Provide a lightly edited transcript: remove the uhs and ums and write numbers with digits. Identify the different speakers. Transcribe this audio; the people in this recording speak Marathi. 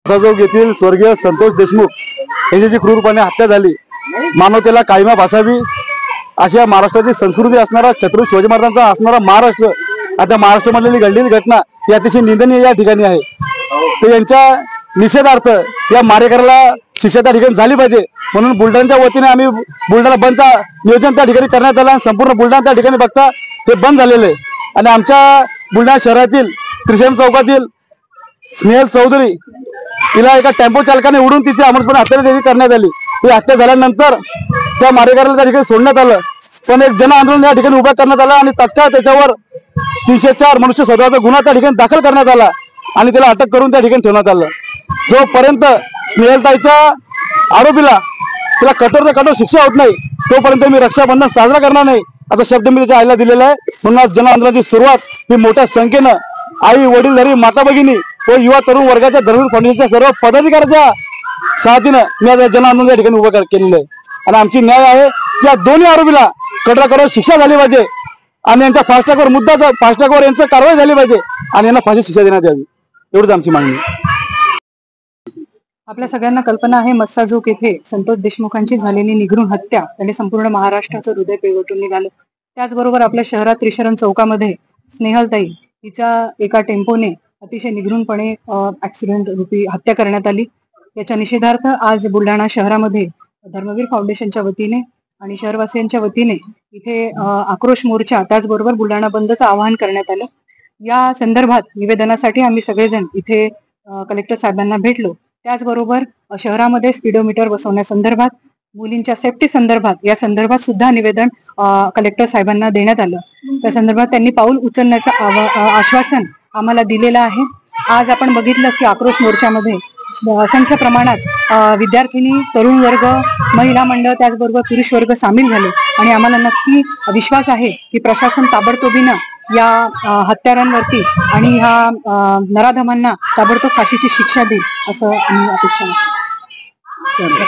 Speaker 1: चौक येथील स्वर्गीय संतोष देशमुख यांची जी क्रूरपणे हत्या झाली, मानवतेला काळिमा फासावी अशा महाराष्ट्राची संस्कृती असणारा छत्रपती शिवाजी महाराजांचा असणारा महाराष्ट्र, आता महाराष्ट्रामधली घडलेली घटना ही अतिशय निंदनीय या ठिकाणी आहे। तर यांच्या निषेधार्थ या मारेकऱ्याला शिक्षा त्या ठिकाणी झाली पाहिजे म्हणून बुलढाण्याच्या वतीने आम्ही बुलढाणा बंदचं नियोजन त्या ठिकाणी करण्यात आलं। संपूर्ण बुलढाणा त्या ठिकाणी बघता हे बंद झालेलं आहे आणि आमच्या बुलढाणा शहरातील त्रिशेम चौकातील स्नेहल चौधरी तिला एका टेम्पो चालकाने उडून तिची अमरपणे हत्या करण्यात आली। ही हत्या झाल्यानंतर त्या मारेकऱ्याला त्या ठिकाणी सोडण्यात आलं, पण एक जन आंदोलन या ठिकाणी उभं करण्यात आलं आणि तत्काळ त्याच्यावर 304 मनुष्य सदराचा गुन्हा त्या ठिकाणी दाखल करण्यात आला आणि त्याला अटक करून त्या ठिकाणी ठेवण्यात आलं। जोपर्यंत स्नेहलताईच्या आरोपीला तिला कठोर कठोर शिक्षा होत नाही तोपर्यंत मी रक्षाबंधन साजरा करणार नाही असा शब्द मी त्याच्या आईला दिलेला आहे। म्हणून आज जन आंदोलनाची सुरुवात ही मोठ्या संख्येनं आई वडीलधारी माता भगिनी व युवा तरुण वर्गाच्या धर्मवीर फाउंडेशनच्या सर्व पदाधिकाऱ्यांच्या साथीनं मी आज जन आंदोलन या ठिकाणी उभं केलेलं आहे आणि आमची न्याय आहे की या दोन्ही आरोपीला कठोर शिक्षा झाली पाहिजे आणि यांच्या फास्टॅगवर यांचं कारवाई झाली पाहिजे आणि यांना फाशी शिक्षा देण्यात यावी, एवढीच आमची मागणी आहे।
Speaker 2: आपल्या सगळ्यांना कल्पना आहे मस्साजोग येथे संतोष देशमुखांची झालेली निघृण हत्या त्याने संपूर्ण महाराष्ट्राचं हृदय पिळवटून निघालं। त्याचबरोबर आपल्या शहरात त्रिशरण चौकामध्ये स्नेहलताई हिच्या एका टेम्पोने अतिशय निघृणपणे ऍक्सिडेंट रूपी हत्या करण्यात आली। याच्या निषेधार्थ आज बुलढाणा शहरामध्ये धर्मवीर फाउंडेशनच्या वतीने आणि शहरवासियांच्या वतीने इथे आक्रोश मोर्चा त्याचबरोबर बुलढाणा बंदचं आवाहन करण्यात आलं। या संदर्भात निवेदनासाठी आम्ही सगळेजण इथे कलेक्टर साहेबांना भेटलो। त्याचबरोबर शहरामध्ये स्पीडोमीटर बसवण्यासंदर्भात, मुलींच्या सेफ्टी संदर्भात या संदर्भात सुद्धा निवेदन कलेक्टर साहेबांना देण्यात आलं। त्या संदर्भात त्यांनी पाऊल उचलण्याचं आश्वासन आम्हाला दिलेलं आहे। आज आपण बघितलं की आक्रोश मोर्चामध्ये असंख्य प्रमाणात विद्यार्थिनी, तरुण वर्ग, महिला मंडळ त्याचबरोबर पुरुष वर्ग सामील झाले आणि आम्हाला नक्की विश्वास आहे की प्रशासन ताबडतोबीनं या हत्यारांवरती आणि ह्या नराधमांना ताबडतोब फाशीची शिक्षा देईल असं आम्ही अपेक्षा करतो।